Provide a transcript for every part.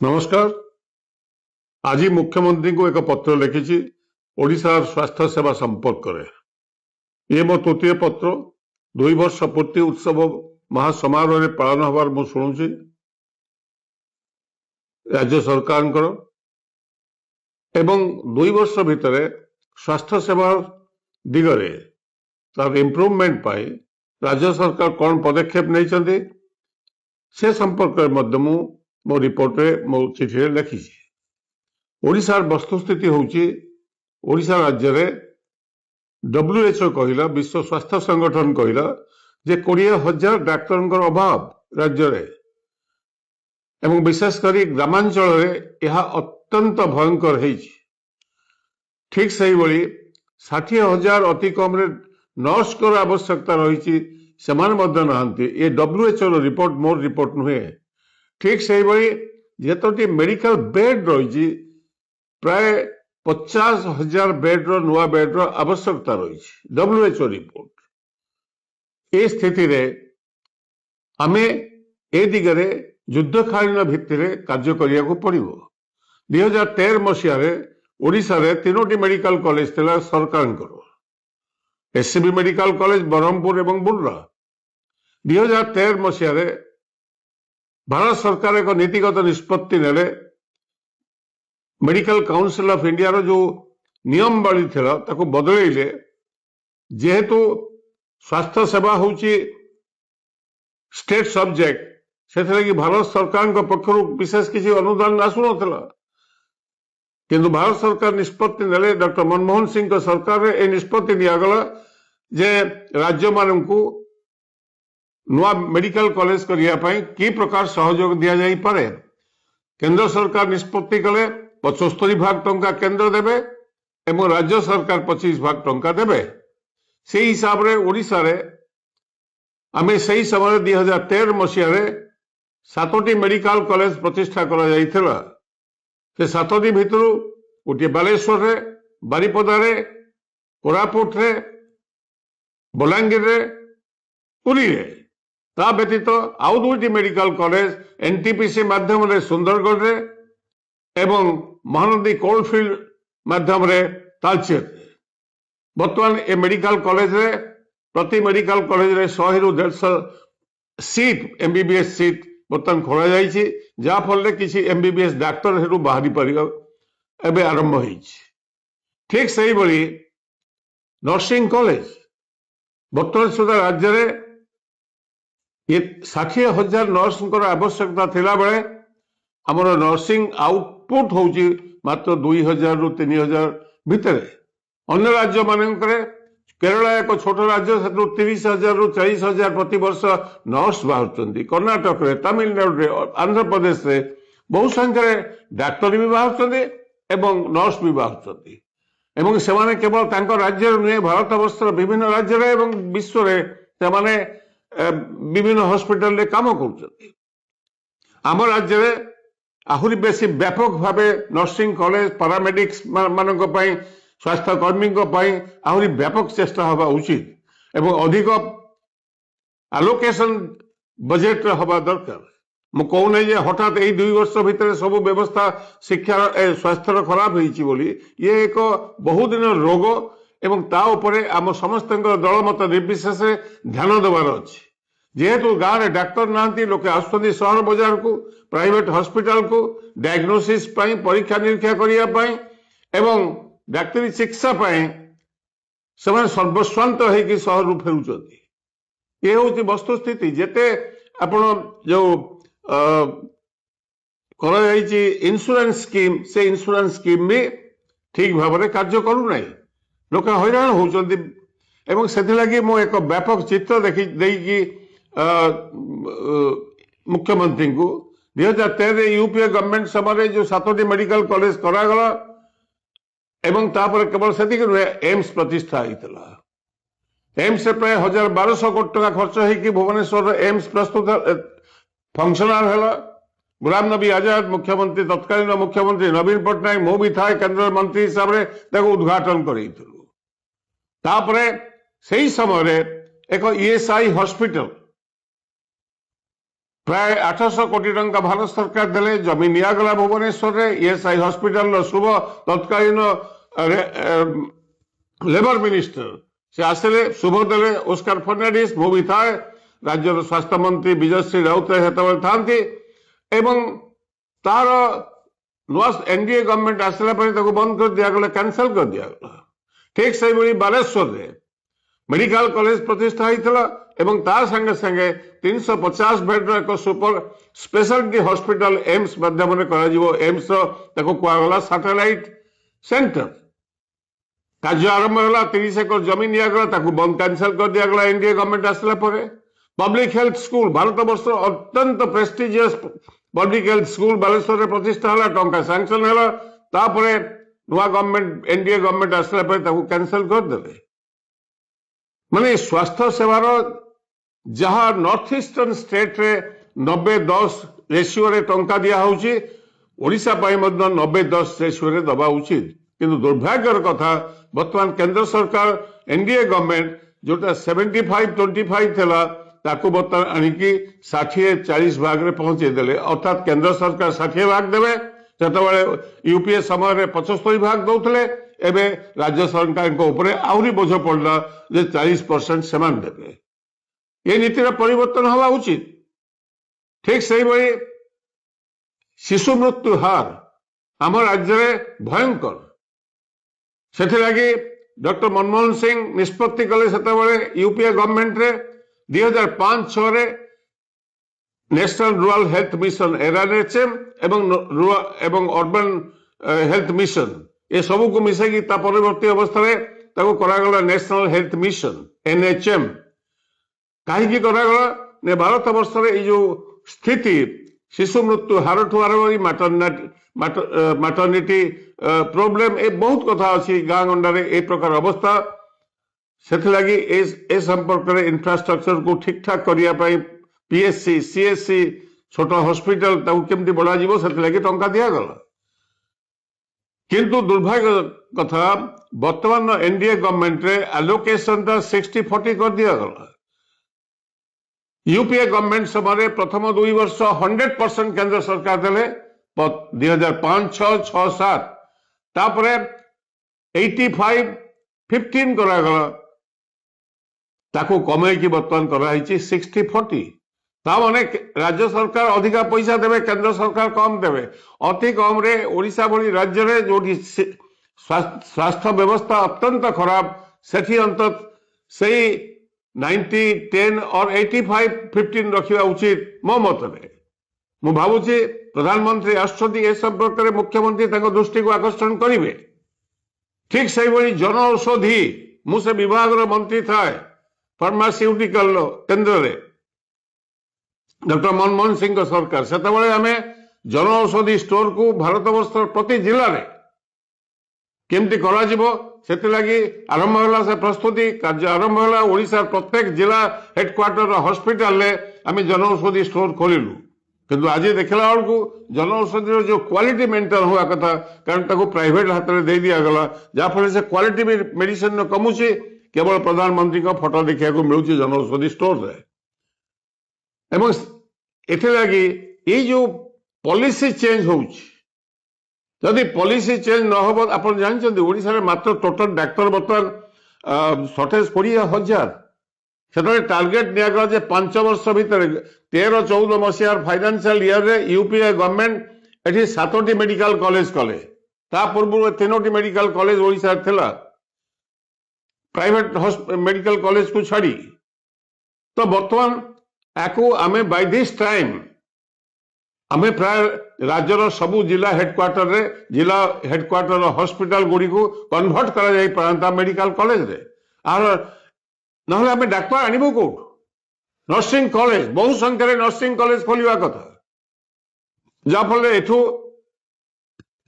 नमस्कार। आज मुख्यमंत्री को एक पत्र लिखी ओडिशार स्वास्थ्य सेवा संपर्क में। ये मो तृतीय पत्र 2 वर्ष पूर्ति उत्सव महासमारोह पालन हबार मु शुणुची राज्य सरकार एवं 2 वर्ष भितर स्वास्थ्य सेवा दिगरे तार इम्प्रूवमेंट पाई राज्य सरकार कौन पदक्षेप नहीं से संपर्क में मो रिपोर्ट मो चिठी लिखी। ओडिशार वस्तुस्थिति होउची ओडिशा राज्य रे WHO कहिला विश्व स्वास्थ्य संगठन कहिला जे 20,000 डाक्टर अभाव राज्य रे एवं विशेषकर ग्रामांचल रे यह अत्यंत भयंकर है। ठीक सही भली 60,000 अति कम रे नर्स को आवश्यकता रही ये WHO रिपोर्ट मोर रिपोर्ट नुहे। ठीक सही भली जेतोटी मेडिकल बेड रही प्राय 50,000 बेड नुआ बेड आवश्यकता रही WHO रिपोर्ट। ए स्थिति रे आमे ए दिगरे युद्धकालीन भित्तिरे कार्य करिया को पड़िबो। 2013 मसीह रे ओडिशा रे 3टी मेडिकल कॉलेज थिला सरकार एससीबी मेडिकल कॉलेज ब्रह्मपुर एवं बुर्ला। 2013 मसीह रे भारत सरकार एक नीतिगत निष्पत्ति नेले मेडिकल काउंसिल ऑफ इंडिया रो जो नियमावली थिला ताको बदलैले जेहेतु स्वास्थ्य सेवा होची स्टेट सब्जेक्ट से भारत सरकार पक्षर विशेष किसी अनुदान आसुनथला किंतु भारत सरकार निष्पत्ति नेले डॉक्टर मनमोहन सिंह सरकार ए निष्पत्ति दियागला जे राज्य मानकू नुआ मेडिकल कॉलेज करने कि प्रकार सहयोग दि जाई पारे। केंद्र सरकार निष्पत्ति कले 75 भाग टंका केंद्र देवे एवं राज्य सरकार 25 भाग टंका देवे। से हिसाब रे ओडिशा रे आमे सही समय 2013 मसीह रे 7टी मेडिकल कॉलेज प्रतिष्ठा करा जाइथिला। से 7टी भितरु गोटे बालेश्वर रे, बारिपदा रे, कोरापुट रे, बलांगीर रे, पुरी रे। ता व्यतीत आउ 2टी मेडिकल कॉलेज एनटीपीसी माध्यम रे सुंदरगढ़ रे एवं महानदी कोलफील्ड माध्यम रे तालचेर। बर्तमान ए मेडिकल कॉलेज रे प्रति मेडिकल कॉलेज रे 100 रु 150 सीट एमबीबीएस सीट बर्तमान खोला जाइछि जा फल किसी एमबीबीएस डाक्टर हेरु बाहरी परियो एबे आरंभ होइछि। ठीक सही भली नर्सिंग कॉलेज बर्तमान सुधा राज्य रे ये 60,000 नर्स आवश्यकता थिला बेले हमर नर्सिंग आउटपुट होउची मात्र 2,000 रु 3,000 भितर। अन्य राज्य मानकरे केरला एक छोट राज्य से 30,000 रु 40,000 प्रति वर्ष नर्स बाहर। कर्णाटक रे, तमिलनाडु रे, आंध्र प्रदेश रे बहु संख्या डाक्टर भी बाहर एवं नर्स भी बाहर एवं सेमाने केवल तांको राज्य नुहे भारत वर्ष विभिन्न राज्य रे एवं विश्व रे सेमाने विभिन्न हॉस्पिटल रे काम कर। आम राज्य रे आहुरी बेसी व्यापक भावे नर्सिंग कॉलेज पैरामेडिक्स मानक पई स्वास्थ्य कर्मी आहुरी व्यापक चेष्टा हवा उचित एवं अधिक आलोकेशन बजेट हवा दरकार। मु कहूना जे हठात यही 2 वर्ष भितर सब व्यवस्था शिक्षा स्वास्थ्य खराब होइछि बोली ये एक बहुदिन रोग एवं ता उपरे आम समस्त दलमत निर्विशेष ध्यान देवार अच्छी। जेहेतु गाँव में डाक्तर नांती लोके आसुछंती सहर बजार को प्राइवेट हॉस्पिटल को डायग्नोसिस पाई परीक्षा निरीक्षा करिया पाई एवं डाक्तरी चिकित्सा पाई से सर्वस्वांत होगी सहर रु फेरुचंती। ये हूँ वस्तुस्थिति जेते आपण जो इंश्योरेंस स्कीम से इंश्योरेंस स्कीम भी ठीक भाव में कार्य करूना लोक हैरान होउचंती एवं सेथि लागि मो एक व्यापक चित्र देखि देकी मुख्यमंत्री को 2013 यूपीए गवर्नमेंट समय जो 7टी मेडिकल कॉलेज करागला एवं तापर केवल सेति नुहे एम्स प्रतिष्ठा होइतला। एम्स से प्राय 1,200 कोटी टका खर्च होगी भुवनेश्वर एम्स प्रस्तुत फंक्शनल है। गुलाम नबी आजाद मुख्यमंत्री तत्कालीन मुख्यमंत्री नवीन पट्टनायक मु भी था केंद्र मंत्री हिसाब से उद्घाटन करूँ। तापरे सही समय एक ईएसआई हॉस्पिटल प्राय 800 कोटी टंका भारत सरकार देले जमी निगला भुवनेश्वर ईएसआई हॉस्पिटल शुभ तत्कालीन लेबर मिनिस्टर से आसिले शुभ देले ओस्कार फर्नांडिस मु भी थाए राज्यर स्वास्थ्य मंत्री विजयश्री राउतराय हेतबेले थांती एवं तार नुआ एनडीए गवर्नमेंट आसला पर ताको बंद कर दिया गला कैंसल कर दिया गला ठीक से बड़ी बालेश्वर रे मेडिकल कॉलेज प्रतिष्ठा होता एवं तार संगे संगे 350 बेड एक सुपर स्पेशलिटी हॉस्पिटल एम्स माध्यम एम्स कहगला सैटेलाइट सेंटर कार्य आरंभ है 30 एकर जमीन निगला बंद कैंसल कर दिया एनडीए गवर्नमेंट आसला पब्लिक हेल्थ स्कूल भारत वर्ष अत्यंत prestigious public health school Baleshwar प्रतिष्ठा है टंका सैंक्शन है नुआ गवर्नमेंट एनडीए गवर्नमेंट आसला कैंसल करदे माने स्वास्थ्य सेवार जहाँ नॉर्थ ईस्टर्न स्टेट रे 90-10 रेशियो रे टंका दिया होउची ओडिशा पाई मध्य 90-10 रेशियो रे दबा उचित किंतु दुर्भाग्यर कथा वर्तमान केंद्र सरकार एनडीए गवर्नमेंट जोटा 75-25 थिला ताको वर्तमान आनिकी 60-40 भाग रे पहुंचे देले अर्थात केंद्र सरकार 60 भाग देवे सेतबेले यूपीए समय रे 75 भाग दउथले एबे राज्य सरकार को ऊपर आहुरी बोझ पड़ला जे 40% सेमान देवे ये नीतिर परिवर्तन हवा उचित ठीक सही भाई शिशु मृत्यु हार आम राज्य में भयंकर से लगी डॉक्टर मनमोहन सिंह निष्पत्ति कले से यूपीए गवर्नमेंट रे 2005-6 रे national rural health mission NHM एवं अर्बन हेल्थ मिशन ये सब को मिसेगी परवर्ती अवस्था करागला नेशनल हेल्थ मिशन एनएचएम कहीं करागला ने भारत वर्ष जो स्थिति शिशु मृत्यु हार ठू आरंभ मैटरनिटी प्रोब्लेम ए बहुत कथा अच्छी गाँ गंडारे ए प्रकार अवस्था से लगी ए संपर्क में इंफ्रास्ट्रक्चर को ठीक ठाक करने पीएससी सीएससी छोट हॉस्पिटल केमती बढ़ा से लगी टंका दिगला किंतु दुर्भाग्य कथा वर्तमान एनडीए गवर्नमेंट रे एलोकेशन 60-40 कर दिगला यूपीए गवर्नमेंट समय प्रथम 2 वर्ष 100% केंद्र सरकार देले 2005-6-6-7 तापर 85-15 करागला ताको कमे की वर्तमान कराई 60-40 ताने राज्य सरकार अधिका पैसा देवे केंद्र सरकार कम देवे अति कम रे ओडिशा भली राज्य रे जो स्वास्थ्य व्यवस्था अत्यंत खराब सेठी अंत से 90-10 और 85-15 रखा उचित मो मत मु भावुची प्रधानमंत्री आसुच्छंती ए संपर्क में मुख्यमंत्री दृष्टि को आकर्षण करेंगे ठीक से भाई जन औषधि मुझे विभाग मंत्री थाए फार्मास्यूटिकल केंद्र रे डॉक्टर मनमोहन सिंह सरकार से आम जन औषधि स्टोर को भारत वर्ष प्रति जिले में केमती कर लगी आरंभ है से प्रस्तुति कार्य आरंभ है ओडिशा प्रत्येक जिला हेडक्वार्टर हॉस्पिटल रे आम जन औषधि स्टोर खोलू किंतु आज देखला बेलू जन औषधि जो क्वालिटी मेंटेन हुआ कथा कारण ताको प्राइवेट हाथ में दे दिया गला जहाँफल से क्वालिटी भी मेडिसिन कमुची केवल प्रधानमंत्री का फोटो देखा मिलूँ जन औषधि स्टोर रे एवं एथिलागी ये जो पॉलिसी चेंज होदी पॉलिसी चेंज न हो आप जानते ओडिशा मात्र टोटल डाक्तर बर्तमान शॉर्टेज 20,000 से टार्गेट निगला 5 वर्ष भितर 13-14 मसीह फाइनेंशियल ईयर रे यूपीए गवर्नमेंट एटी 7टी मेडिकल कॉलेज कले ता पूर्व 3टी मेडिकल कॉलेज ओडिशा थिला प्राइवेट मेडिकल कॉलेज को छाड़ी तो बर्तमान याकू आमे बाय दिस टाइम आमे प्राय राज्यर सबू जिला हेडक्वार्टर रे जिला हेडक्वार्टर हॉस्पिटल गुड़ी को कन्वर्ट करा जाई पारंता मेडिकल कॉलेज रे आर नहले आमे डाक्टर आनिबो कोठ नर्सिंग कॉलेज बहु संख्या नर्सिंग कॉलेज खोलिवा कथा जाफल एठू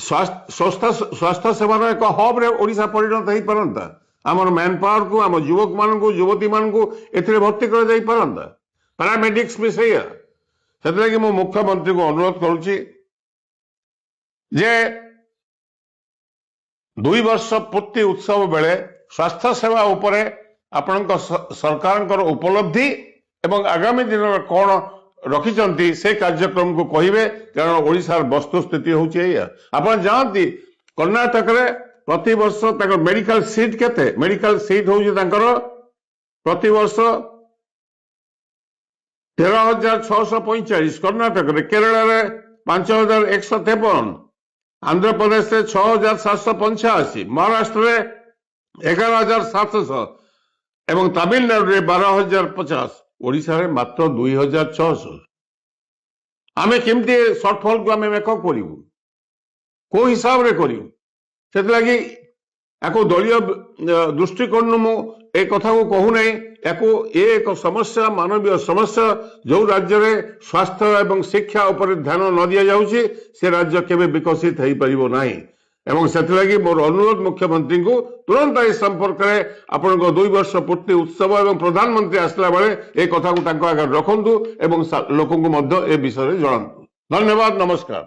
स्वास्थ्य सेवार एक हब रे ओडिशा परिणत हो पारंता आमर मैन पावर को आम युवक मान युवती मान एथिरे भर्ती करा जाई पारंता पैरामेडिक्स भी सही से मु मुख्यमंत्री को अनुरोध करुच्ची जे 2 वर्ष पूर्ति उत्सव बेले स्वास्थ्य सेवा उपरे आपण सरकार उपलब्धि एवं आगामी दिन में कौन ରଖିଛନ୍ତି ସେ କାର୍ଯ୍ୟକ୍ରମକୁ କହିବେ, କାରଣ ଓଡ଼ିଶାର ବସ୍ତୁସ୍ଥିତି ହେଉଛି ଏଇଆ। ଆପଣ ଜାଣନ୍ତି କର୍ଣ୍ଣାଟକରେ ପ୍ରତିବର୍ଷ ତାଙ୍କର ମେଡିକାଲ ସିଟ୍ କେତେ? ମେଡିକାଲ ସିଟ୍ ହେଉଛି ତାଙ୍କର ପ୍ରତିବର୍ଷ 13,645 କର୍ଣ୍ଣାଟକରେ, କେରଳରେ 5,153, ଆନ୍ଧ୍ରପ୍ରଦେଶରେ 6,785, ମହାରାଷ୍ଟ୍ରରେ 11,700 ଏବଂ ତାମିଲନାଡୁରେ 12,050, ଓଡ଼ିଶାରେ ମାତ୍ର 2,600। ଆମେ କେମିତି ସର୍ଟଫଲକୁ ଆମେ ମେକଅପ୍ କରିବୁ? କୋଉ ହିସାବରେ କରିବୁ? ସେଥିଲାଗି ୟାକୁ ଦଳୀୟ ଦୃଷ୍ଟିକୋଣରୁ ମୁଁ ଏ କଥାକୁ କହୁନାହିଁ। ୟାକୁ ଏକ ସମସ୍ୟା, ମାନବୀୟ ସମସ୍ୟା। ଯୋଉ ରାଜ୍ୟରେ ସ୍ୱାସ୍ଥ୍ୟ ଏବଂ ଶିକ୍ଷା ଉପରେ ଧ୍ୟାନ ନ ଦିଆଯାଉଛି ସେ ରାଜ୍ୟ କେବେ ବିକଶିତ ହେଇପାରିବ ନାହିଁ। ଏବଂ ସେଥିଲାଗି ମୋର ଅନୁରୋଧ ମୁଖ୍ୟମନ୍ତ୍ରୀଙ୍କୁ ତୁରନ୍ତ ଏ ସମ୍ପର୍କରେ ଆପଣଙ୍କ 2 ବର୍ଷ ପୂର୍ତ୍ତି ଉତ୍ସବ ଏବଂ ପ୍ରଧାନମନ୍ତ୍ରୀ ଆସିଲା ବେଳେ ଏ କଥାକୁ ତାଙ୍କ ଆଗରେ ରଖନ୍ତୁ ଏବଂ ଲୋକଙ୍କୁ ମଧ୍ୟ ଏ ବିଷୟରେ ଜଣାନ୍ତୁ। ଧନ୍ୟବାଦ, ନମସ୍କାର।